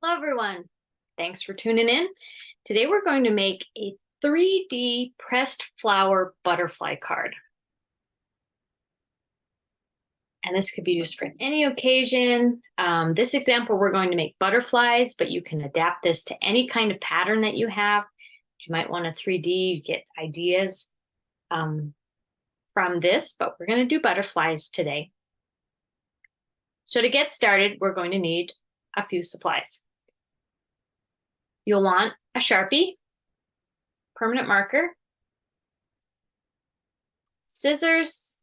Hello everyone, thanks for tuning in. Today we're going to make a 3D pressed flower butterfly card. And this could be used for any occasion. This example, we're going to make butterflies, but you can adapt this to any kind of pattern that you have. You might want a 3D, get ideas from this, but we're going to do butterflies today. So to get started, we're going to need a few supplies. You'll want a Sharpie, permanent marker, scissors.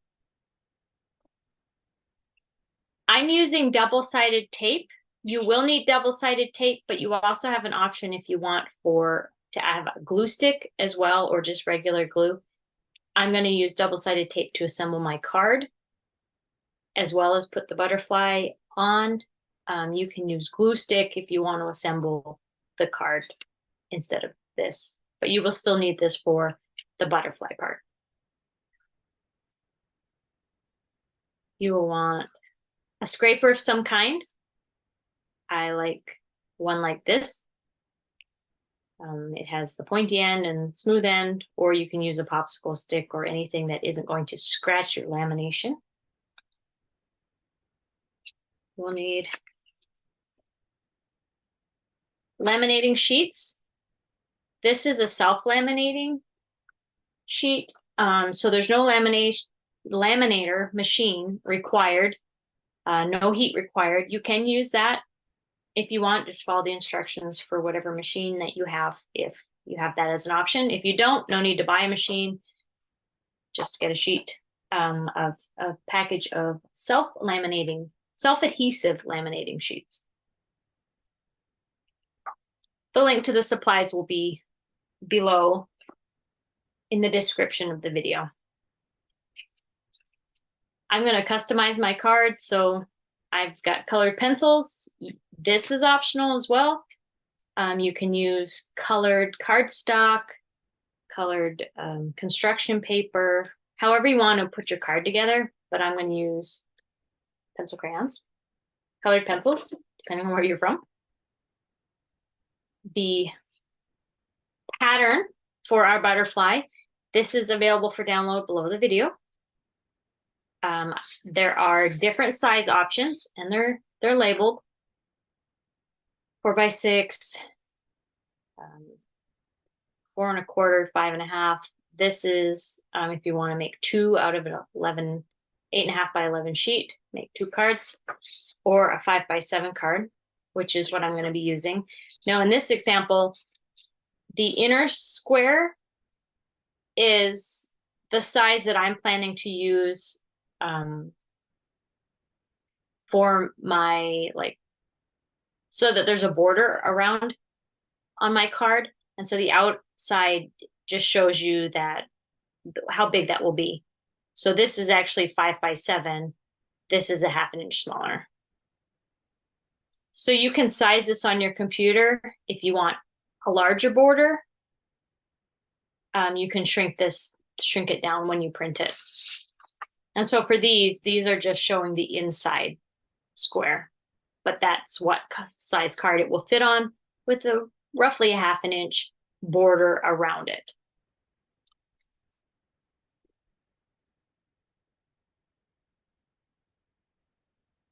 I'm using double-sided tape. You will need double-sided tape, but you also have an option if you want to have a glue stick as well, or just regular glue. I'm going to use double-sided tape to assemble my card, as well as put the butterfly on. You can use glue stick if you want to assemble the card instead of this, but you will still need this for the butterfly part. You will want a scraper of some kind. I like one like this. It has the pointy end and smooth end, or you can use a popsicle stick or anything that isn't going to scratch your lamination. We'll need laminating sheets. This is a self-laminating sheet, so there's no laminator machine required, no heat required. You can use that if you want. Just follow the instructions for whatever machine that you have, if you have that as an option. If you don't, no need to buy a machine. Just get a sheet of a package of self-adhesive laminating sheets. The link to the supplies will be below in the description of the video. I'm going to customize my card, so I've got colored pencils. This is optional as well. You can use colored cardstock, colored construction paper, however you want to put your card together, but I'm going to use pencil crayons, colored pencils, depending on where you're from. The pattern for our butterfly, this is available for download below the video. There are different size options, and they're labeled 4x6, 4 1/4, 5 1/2. This is if you want to make two out of an 8.5 by 11 sheet, make two cards, or a 5x7 card, which is what I'm going to be using. Now, in this example, the inner square is the size that I'm planning to use for my, so that there's a border around on my card. And so the outside just shows you that how big that will be. So this is actually 5x7. This is a 1/2 inch smaller. So you can size this on your computer if you want a larger border. You can shrink it down when you print it. And so for these are just showing the inside square, but that's what size card it will fit on, with roughly a 1/2 inch border around it.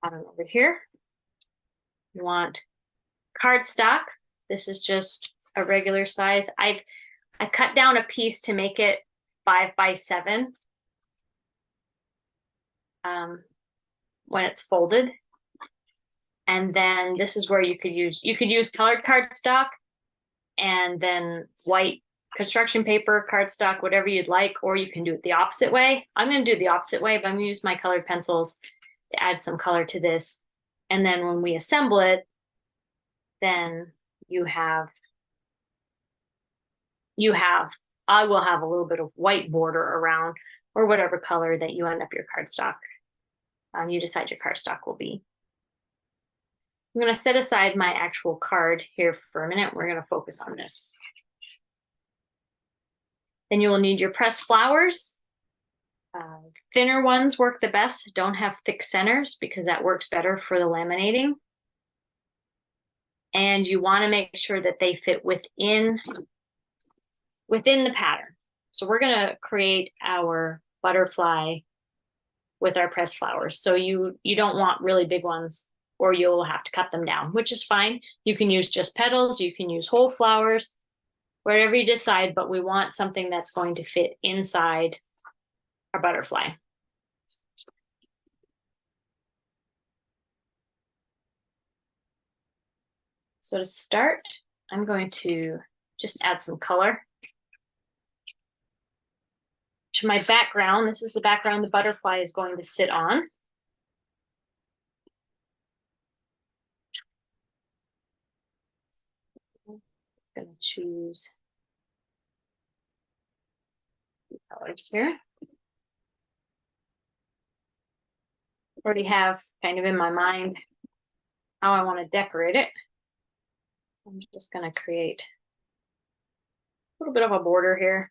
Pattern over here. You want cardstock. This is just a regular size. I cut down a piece to make it 5x7 when it's folded. And then this is where you could use colored cardstock, and then white construction paper, cardstock, whatever you'd like, or you can do it the opposite way. I'm going to do the opposite way, but I'm going to use my colored pencils to add some color to this. And then when we assemble it, then I will have a little bit of white border around, or whatever color that you end up your cardstock, you decide your cardstock will be. I'm going to set aside my actual card here for a minute. We're going to focus on this. Then you will need your pressed flowers. Thinner ones work the best. Don't have thick centers, because that works better for the laminating. and you want to make sure that they fit within the pattern. So we're going to create our butterfly with our pressed flowers. So you don't want really big ones, or you'll have to cut them down, which is fine. You can use just petals, you can use whole flowers, wherever you decide, but we want something that's going to fit inside our butterfly. So to start, I'm going to just add some color to my background. This is the background the butterfly is going to sit on. I'm going to choose colors here. Already have kind of in my mind how I want to decorate it. I'm just going to create a little bit of a border here.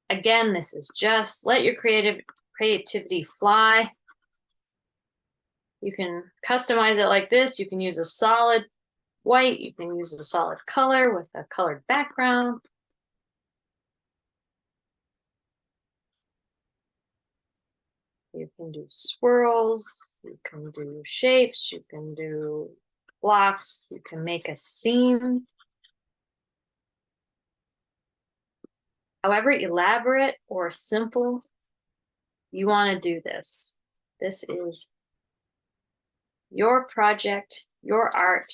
Again, this is just let your creativity fly. You can customize it like this. You can use a solid white. You can use a solid color with a colored background. You can do swirls. You can do shapes. You can do blocks. You can make a seam. However elaborate or simple you want to do this. This is your project, your art.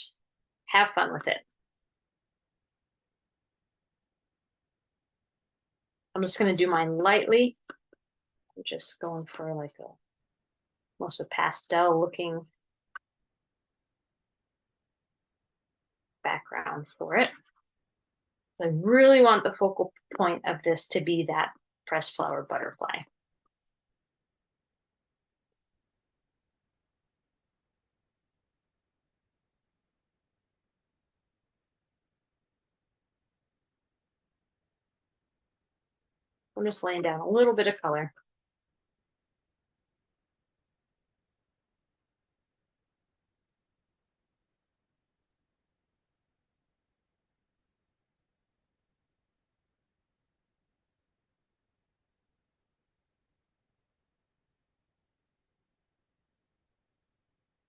Have fun with it. I'm just going to do mine lightly. I'm just going for like a almost a pastel looking background for it. So I really want the focal point of this to be that pressed flower butterfly. I'm just laying down a little bit of color.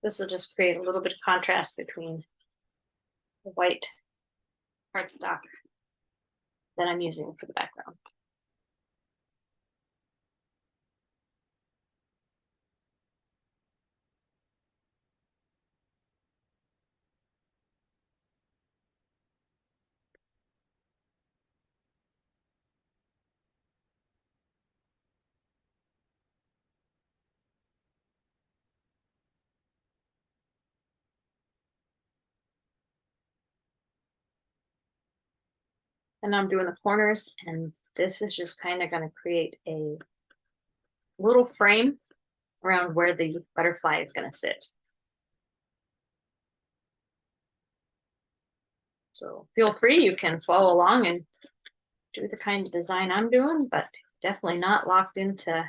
This will just create a little bit of contrast between the white cardstock that I'm using for the background. And I'm doing the corners, and this is just kind of going to create a little frame around where the butterfly is going to sit. So feel free, you can follow along and do the kind of design I'm doing, but definitely not locked into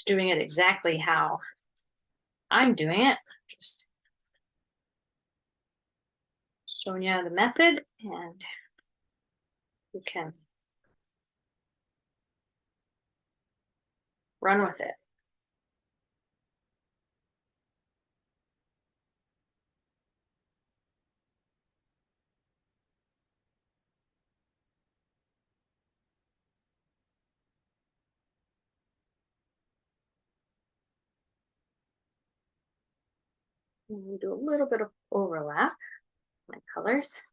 doing it exactly how I'm doing it. Just showing you the method, and you can run with it. And we do a little bit of overlap my colors.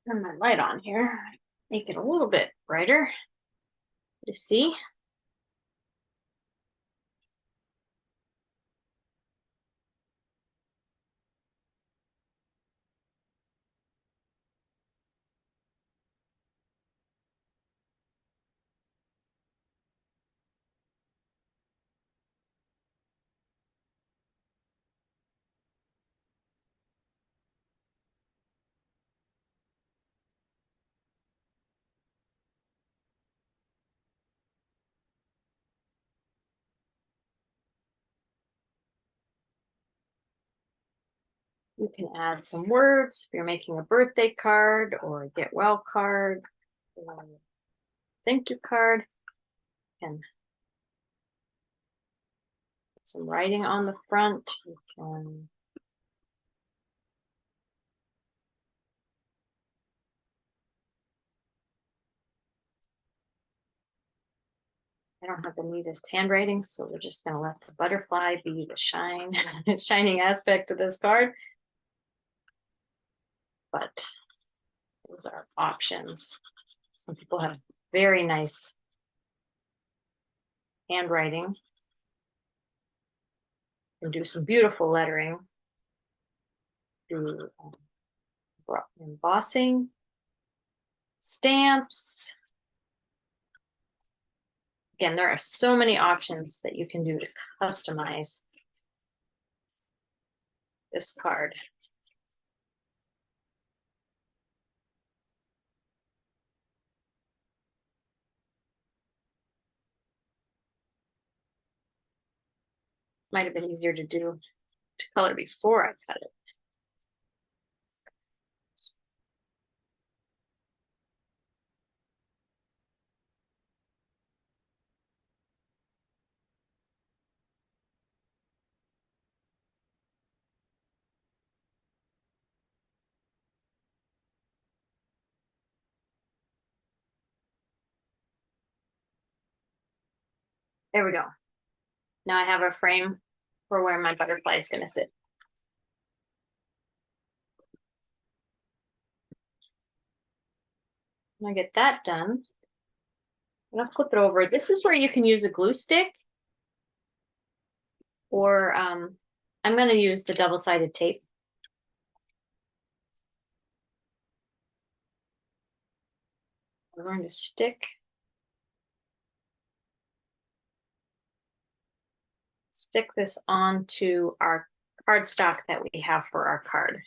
Turn my light on here, make it a little bit brighter to see. You can add some words if you're making a birthday card or a get well card or thank you card. And put some writing on the front. You can I don't have the neatest handwriting, so we're just going to let the butterfly be the shining aspect of this card. But those are options. Some people have very nice handwriting and do some beautiful lettering. Do embossing, stamps. Again, there are so many options that you can do to customize this card. This might have been easier to do to color before I cut it. There we go. Now I have a frame for where my butterfly is going to sit. When I get that done, I'm going to flip it over. This is where you can use a glue stick, or I'm going to use the double-sided tape. We're going to stick this onto our cardstock that we have for our card.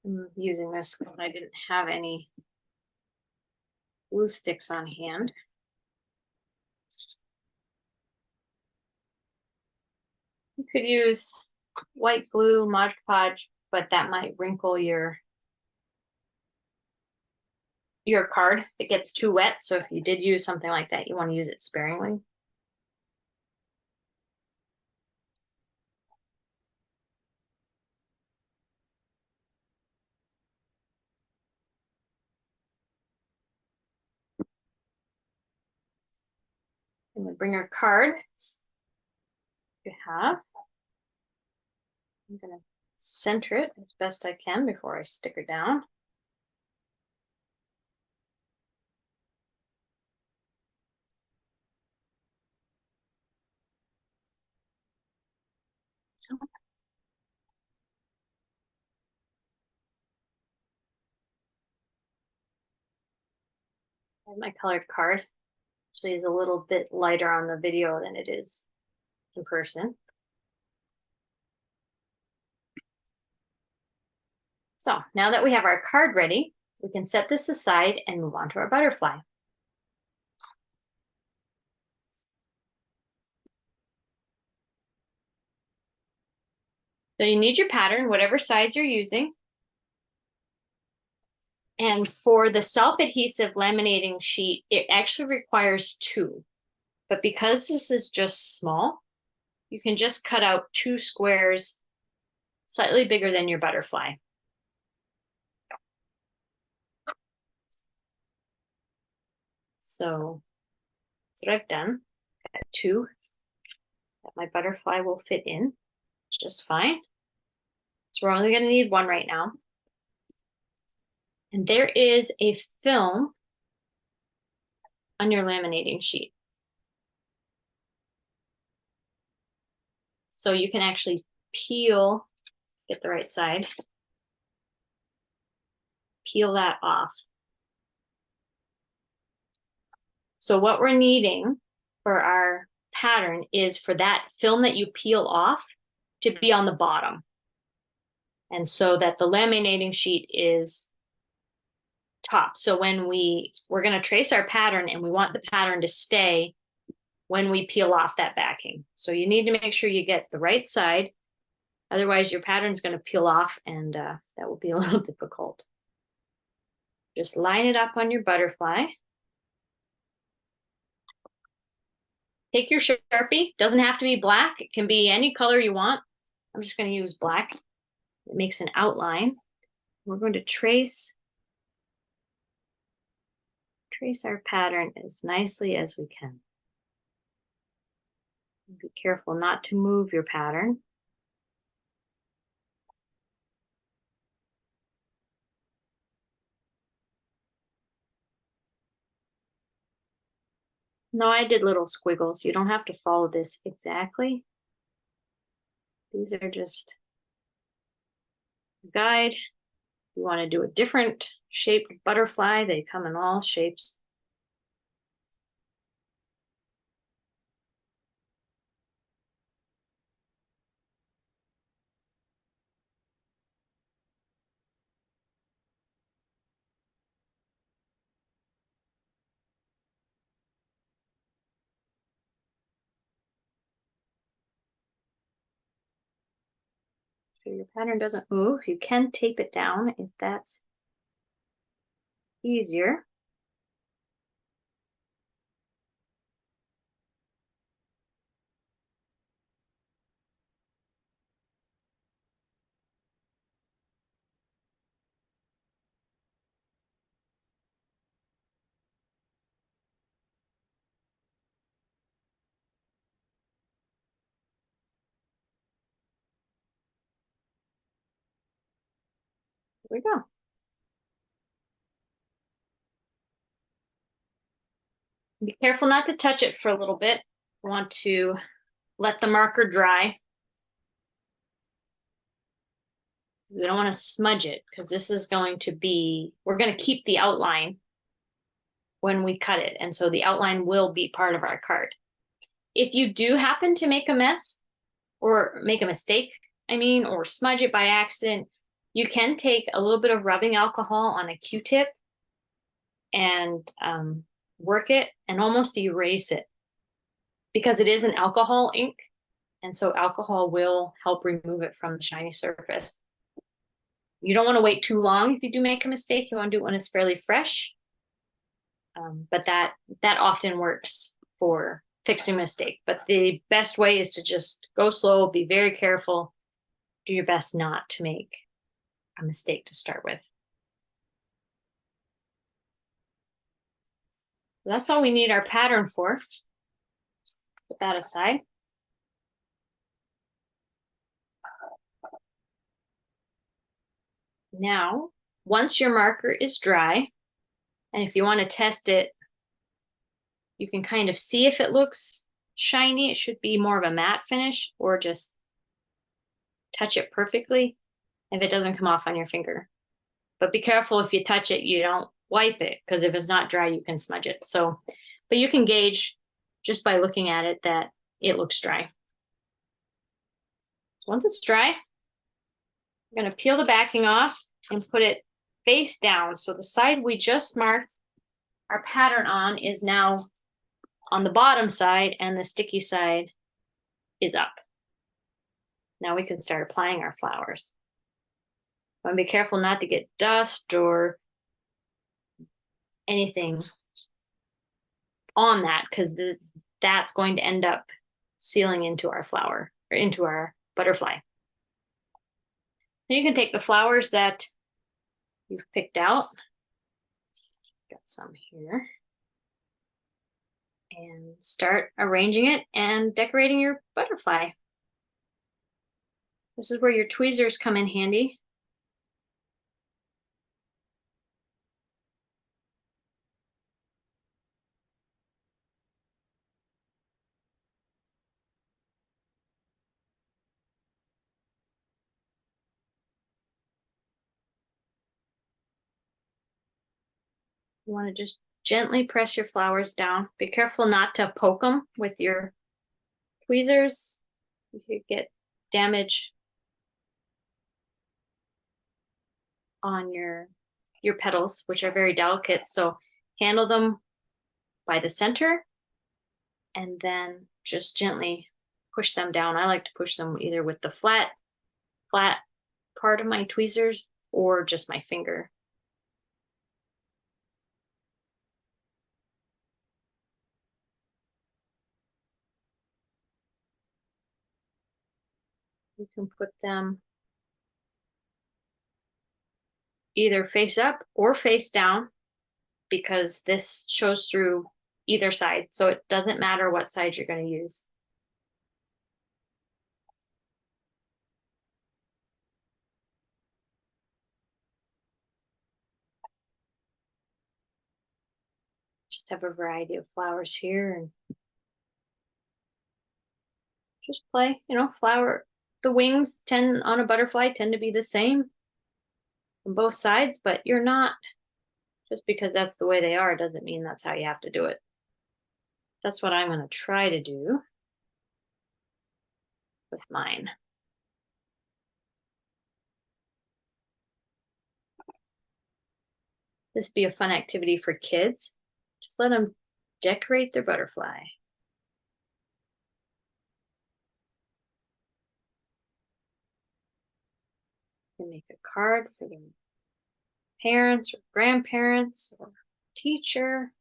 I'm using this because I didn't have any glue sticks on hand. You could use white glue, Mod Podge, but that might wrinkle your card. It gets too wet, so if you did use something like that, you want to use it sparingly. I'm going to bring our card you have. I'm going to center it as best I can before I stick her down. My colored card actually is a little bit lighter on the video than it is in person. So now that we have our card ready, we can set this aside and move on to our butterfly. So you need your pattern, whatever size you're using. And for the self-adhesive laminating sheet, it actually requires 2. But because this is just small, you can just cut out 2 squares slightly bigger than your butterfly. So that's what I've done. Got 2 that my butterfly will fit in. It's just fine. So we're only going to need 1 right now. And there is a film on your laminating sheet. So you can actually peel, get the right side, peel that off. So what we're needing for our pattern is for that film that you peel off to be on the bottom. And so that the laminating sheet is top. So when we're going to trace our pattern and we want the pattern to stay when we peel off that backing. So you need to make sure you get the right side. Otherwise your pattern's going to peel off and that will be a little difficult. Just line it up on your butterfly. Take your Sharpie. Doesn't have to be black. It can be any color you want. I'm just going to use black. It makes an outline. We're going to trace our pattern as nicely as we can. Be careful not to move your pattern. No, I did little squiggles. You don't have to follow this exactly. These are just a guide. If you want to do a different shape of butterfly, they come in all shapes. So your pattern doesn't move. You can tape it down if that's easier. Here we go. Be careful not to touch it for a little bit. You want to let the marker dry. We don't want to smudge it because this is going to be, we're going to keep the outline when we cut it. And so the outline will be part of our card. If you do happen to make a mess or make a mistake, or smudge it by accident, you can take a little bit of rubbing alcohol on a Q-tip and work it and almost erase it because it is an alcohol ink. And so alcohol will help remove it from the shiny surface. You don't want to wait too long if you do make a mistake. You want to do it when it's fairly fresh. But that often works for fixing a mistake. But the best way is to just go slow, be very careful, do your best not to make a mistake to start with. So that's all we need our pattern for. Put that aside. Now, once your marker is dry, and if you want to test it, you can kind of see if it looks shiny. It should be more of a matte finish, or just touch it perfectly if it doesn't come off on your finger. But be careful if you touch it, you don't wipe it, because if it's not dry, you can smudge it. So, but you can gauge just by looking at it that it looks dry. So once it's dry, I'm going to peel the backing off and put it face down. So the side we just marked our pattern on is now on the bottom side, and the sticky side is up. Now we can start applying our flowers. I want to be careful not to get dust or anything on that, because that's going to end up sealing into our flower or into our butterfly. Then you can take the flowers that you've picked out. Got some here. And start arranging it and decorating your butterfly. This is where your tweezers come in handy. You want to just gently press your flowers down. Be careful not to poke them with your tweezers. You could get damage on your petals, which are very delicate. So handle them by the center and then just gently push them down. I like to push them either with the flat part of my tweezers or just my finger. You can put them either face up or face down because this shows through either side. So it doesn't matter what side you're going to use. Just have a variety of flowers here and just play, flower. The wings tend on a butterfly tend to be the same on both sides, but you're not, just because that's the way they are, doesn't mean that's how you have to do it. That's what I'm going to try to do with mine. This be a fun activity for kids. Just let them decorate their butterfly. You make a card for their parents or grandparents or teacher.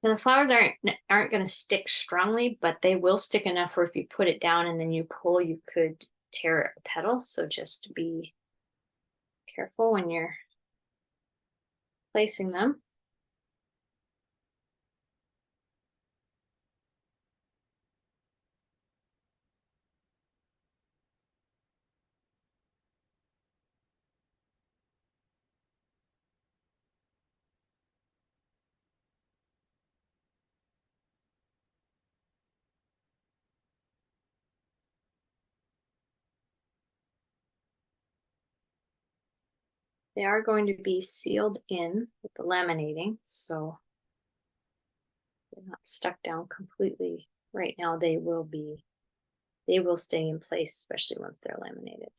And the flowers aren't going to stick strongly, but they will stick enough where if you put it down and then you pull, you could tear a petal. So just be careful when you're placing them. They are going to be sealed in with the laminating, so they're not stuck down completely. Right now they will stay in place, especially once they're laminated.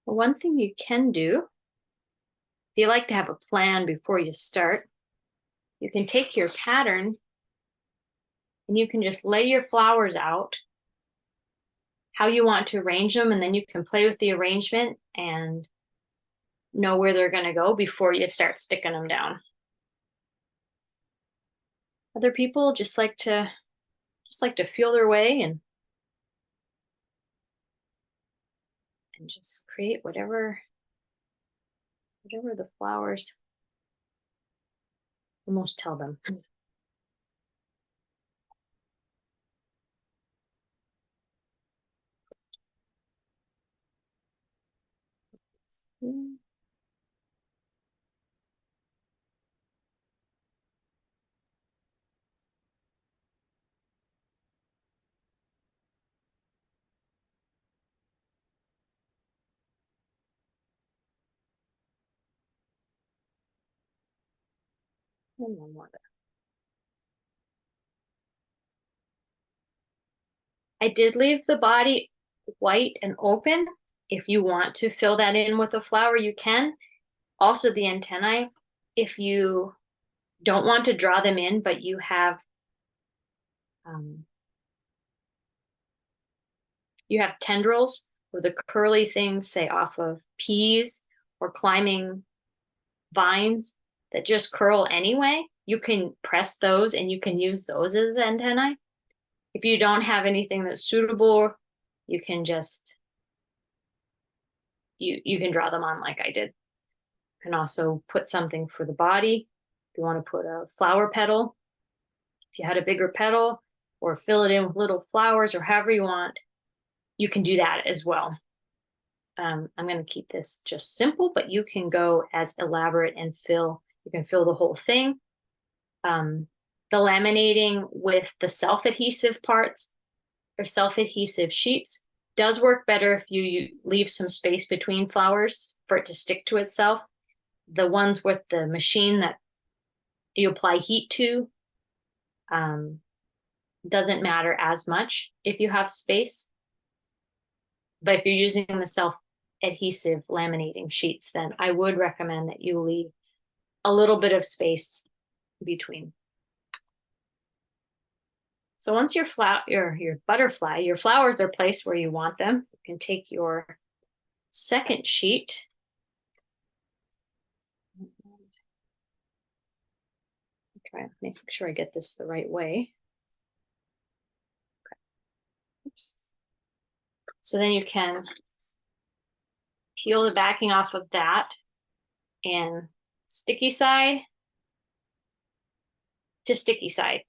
One thing you can do, if you like to have a plan before you start, you can take your pattern and you can just lay your flowers out how you want to arrange them, and then you can play with the arrangement and know where they're going to go before you start sticking them down. Other people just like to feel their way and just create whatever the flowers almost tell them. And one more. I did leave the body white and open. If you want to fill that in with a flower, you can. Also the antennae, if you don't want to draw them in, but you have tendrils or the curly things, say off of peas or climbing vines that just curl anyway, you can press those and you can use those as antennae. If you don't have anything that's suitable, you can just you can draw them on like I did. You can also put something for the body. If you want to put a flower petal, if you had a bigger petal, or fill it in with little flowers or however you want, you can do that as well. I'm going to keep this just simple, but you can go as elaborate and you can fill the whole thing. The laminating with the self-adhesive parts or self-adhesive sheets does work better if you leave some space between flowers for it to stick to itself. The ones with the machine that you apply heat to doesn't matter as much if you have space. But if you're using the self-adhesive laminating sheets, then I would recommend that you leave a little bit of space between. So once your butterfly, your flowers are placed where you want them, you can take your second sheet try to make sure I get this the right way. Okay. Oops. So then you can peel the backing off of that and sticky side to sticky side.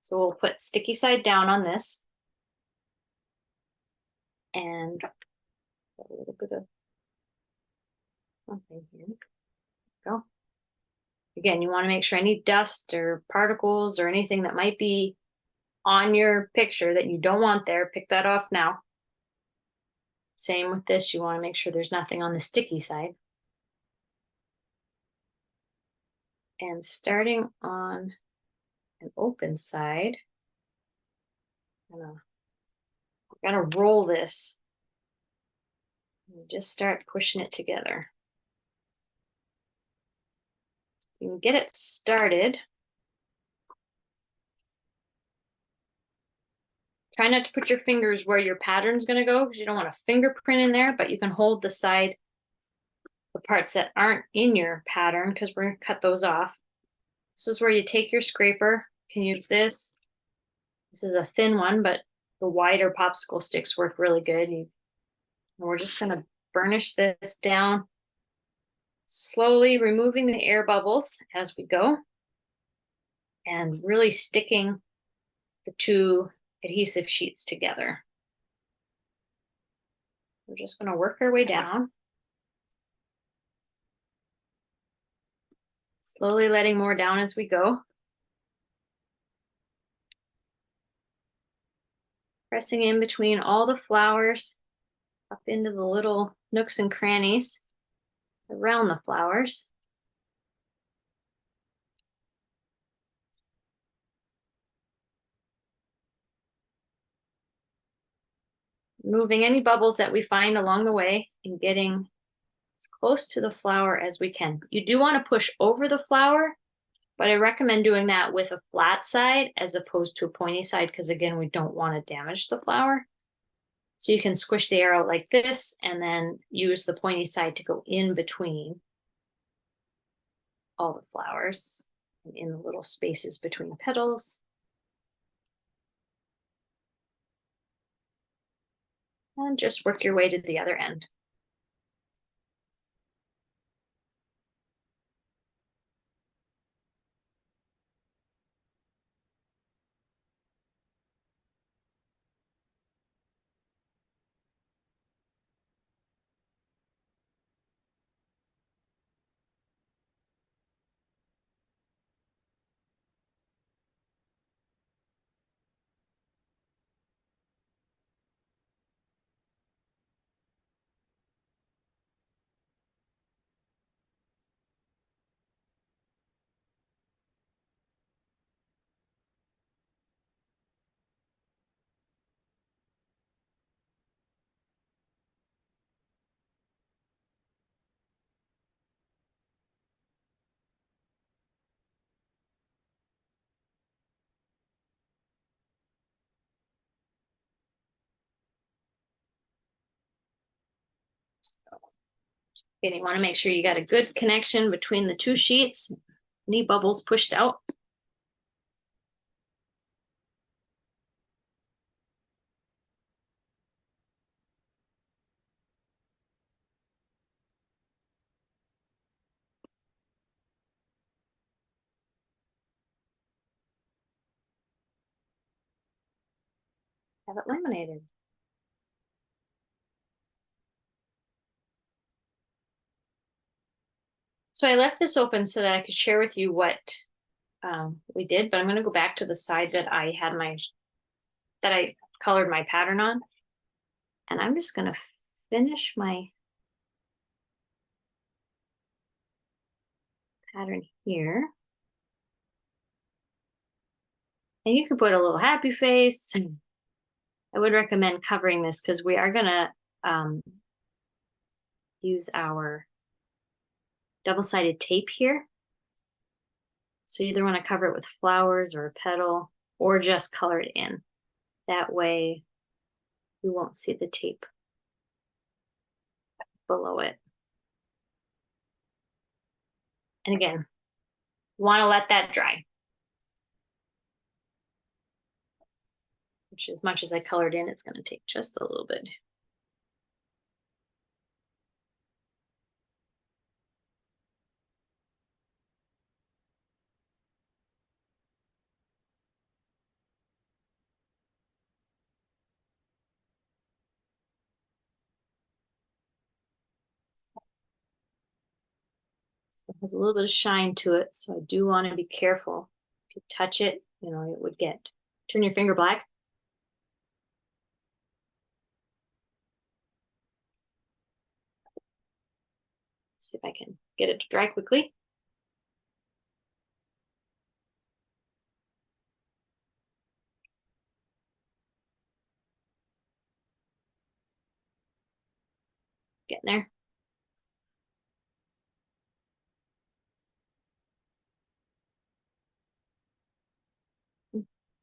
So we'll put sticky side down on this and a little bit of something here. Go. Again, you want to make sure any dust or particles or anything that might be on your picture that you don't want there, pick that off now. Same with this, you want to make sure there's nothing on the sticky side. And starting on an open side, I'm gonna roll this and just start pushing it together. You can get it started. Try not to put your fingers where your pattern's gonna go because you don't want a fingerprint in there, but you can hold the side, the parts that aren't in your pattern because we're gonna cut those off. This is where you take your scraper, you can use this. This is a thin one, but the wider popsicle sticks work really good. And we're just gonna burnish this down, slowly removing the air bubbles as we go and really sticking the two adhesive sheets together. We're just going to work our way down, slowly letting more down as we go. Pressing in between all the flowers up into the little nooks and crannies around the flowers. Moving any bubbles that we find along the way and getting as close to the flower as we can. You do want to push over the flower, but I recommend doing that with a flat side as opposed to a pointy side because, again, we don't want to damage the flower. So you can squish the air out like this and then use the pointy side to go in between all the flowers and in the little spaces between the petals. And just work your way to the other end. And you want to make sure you got a good connection between the two sheets. Any bubbles pushed out. Have it laminated. So I left this open so that I could share with you what we did, but I'm going to go back to the side that I colored my pattern on. And I'm just going to finish my pattern here. And you can put a little happy face. I would recommend covering this because we are going to use our double-sided tape here. So you either want to cover it with flowers or a petal or just color it in. That way you won't see the tape below it. And again, want to let that dry. Which as much as I colored in, it's going to take just a little bit. It has a little bit of shine to it, so I do want to be careful. If you touch it, you know, it would turn your finger black. See if I can get it to dry quickly. Getting there.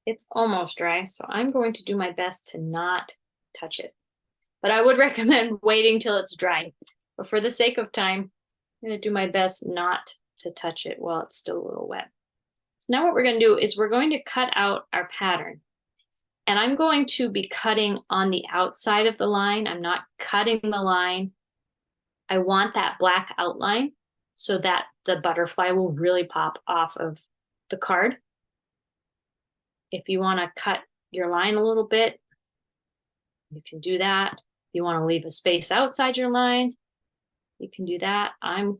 It's almost dry, so I'm going to do my best to not touch it. But I would recommend waiting till it's dry. But for the sake of time, I'm going to do my best not to touch it while it's still a little wet. So now what we're going to do is we're going to cut out our pattern. And I'm going to be cutting on the outside of the line. I'm not cutting the line. I want that black outline so that the butterfly will really pop off of the card. If you want to cut your line a little bit, you can do that. If you want to leave a space outside your line, you can do that. I'm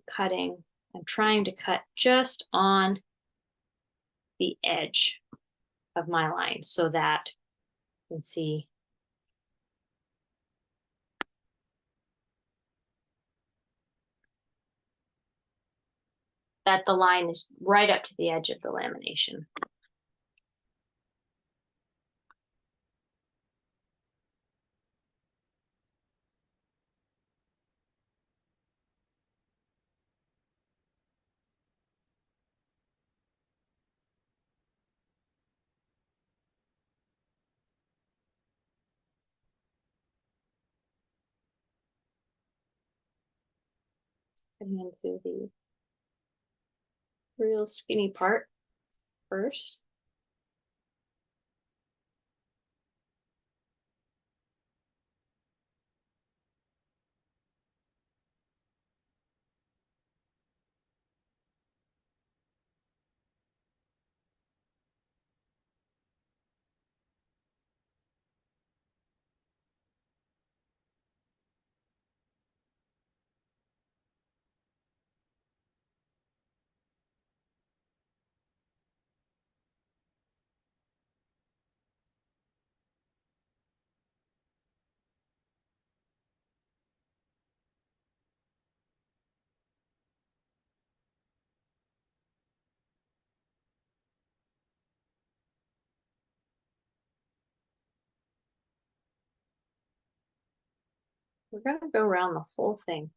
trying to cut just on the edge of my line so that you can see that the line is right up to the edge of the lamination. Coming into the real skinny part first. We're going to go around the whole thing.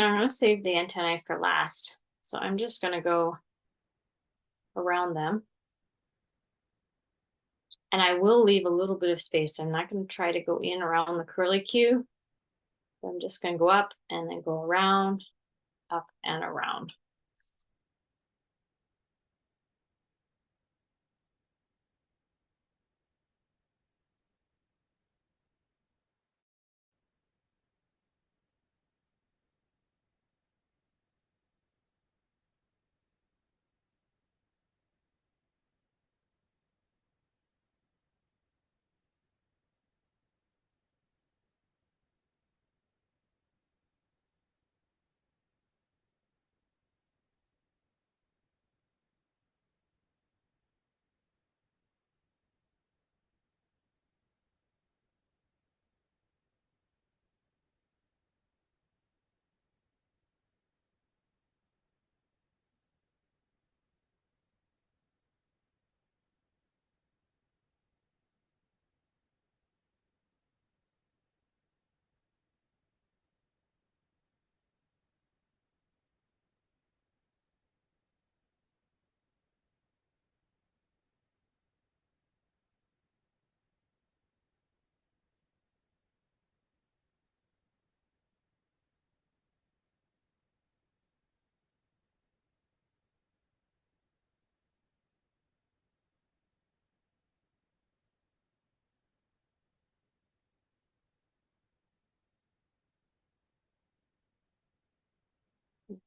Now I'm going to save the antennae for last. So I'm just going to go around them. And I will leave a little bit of space. I'm not going to try to go in around the curlicue. I'm just going to go up and then go around, up and around.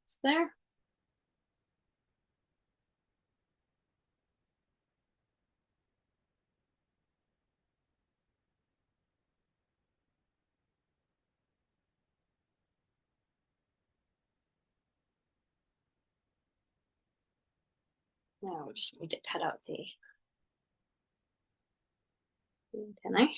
It's there. Now we just need to cut out the antennae.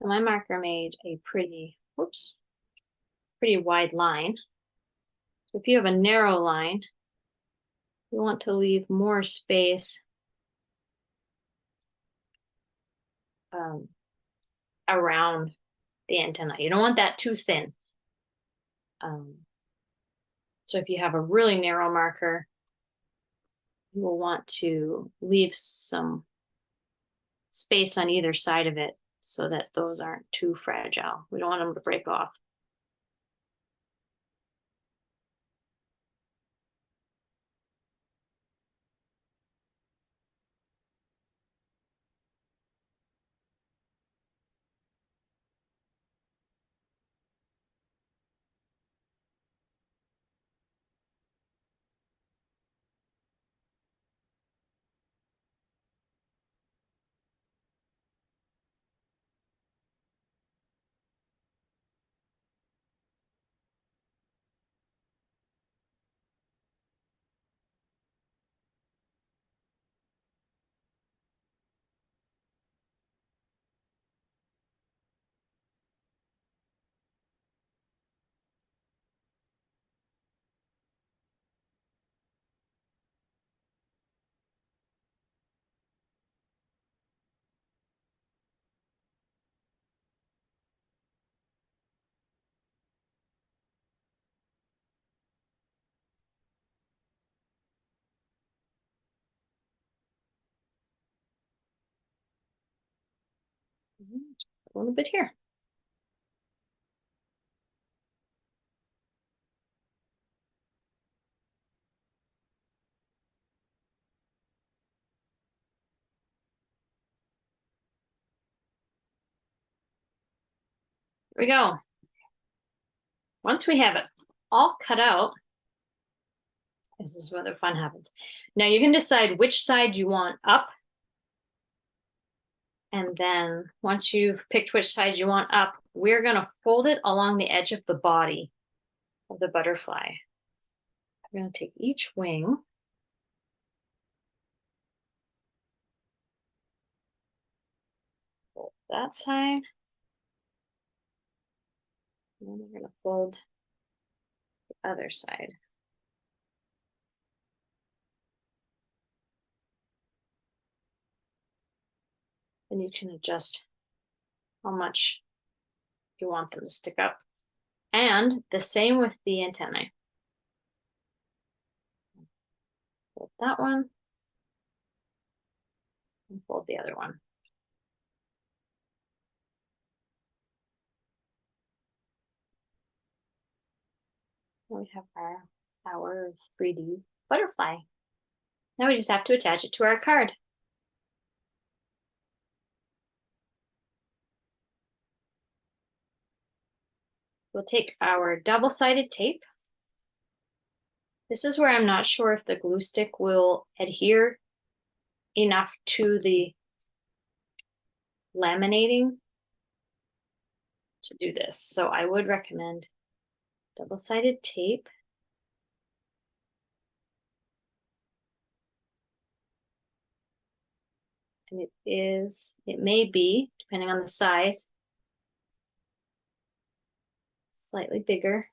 And my marker made a pretty, whoops, pretty wide line. So if you have a narrow line, you want to leave more space around the antenna. You don't want that too thin. So if you have a really narrow marker, you will want to leave some space on either side of it so that those aren't too fragile. We don't want them to break off. A little bit here. Here we go. Once we have it all cut out, this is where the fun happens. Now you can decide which side you want up And then once you've picked which side you want up, we're going to fold it along the edge of the body of the butterfly. I'm going to take each wing, fold that side, and then we're going to fold the other side. And you can adjust how much you want them to stick up. And the same with the antennae. Fold that one and fold the other one. And we have our 3D butterfly. Now we just have to attach it to our card. We'll take our double-sided tape. This is where I'm not sure if the glue stick will adhere enough to the laminating to do this. So I would recommend double-sided tape. And it may be, depending on the size, slightly bigger.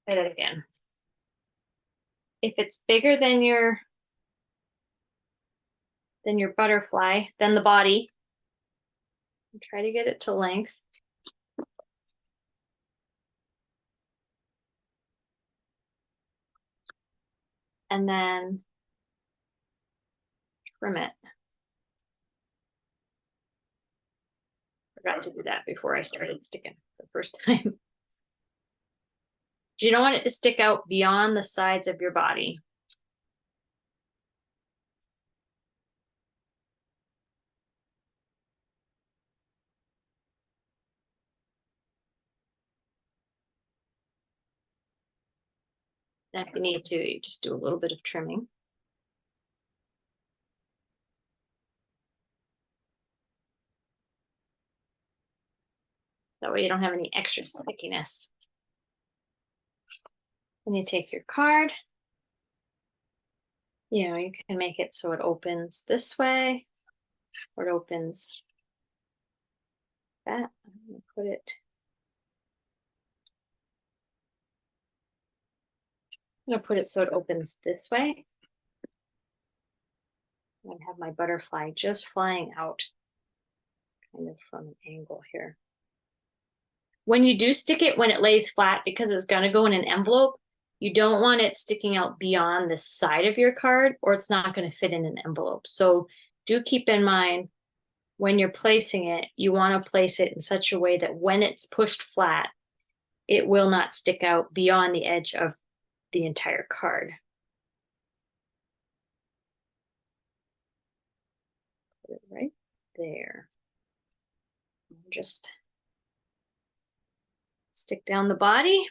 Try that again. If it's bigger than your butterfly, then the body, try to get it to length. And then trim it. Forgot to do that before I started sticking the first time. You don't want it to stick out beyond the sides of your body. And if you need to, you just do a little bit of trimming. That way you don't have any extra stickiness. Then you take your card. You know, you can make it so it opens this way, or it opens that. I'm going to put it. I'm going to put it so it opens this way. I'm going to have my butterfly just flying out kind of from an angle here. When you do stick it, when it lays flat, because it's going to go in an envelope, you don't want it sticking out beyond the side of your card, or it's not going to fit in an envelope. So do keep in mind when you're placing it, you want to place it in such a way that when it's pushed flat, it will not stick out beyond the edge of the entire card. Put it right there. Just stick down the body,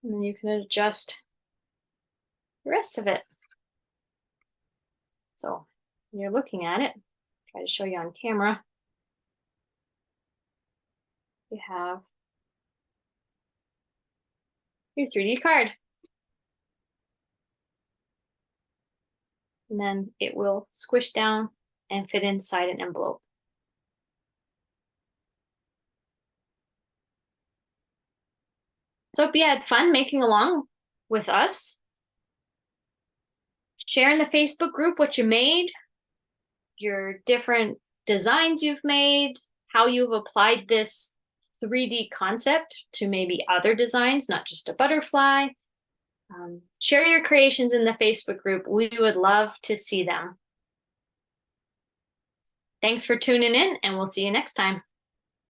and then you can adjust the rest of it. So when you're looking at it, try to show you on camera, you have your 3D card. And then it will squish down and fit inside an envelope. So hope you had fun making along with us. Share in the Facebook group what you made, your different designs you've made, how you've applied this 3D concept to maybe other designs, not just a butterfly. Share your creations in the Facebook group. We would love to see them. Thanks for tuning in, and we'll see you next time.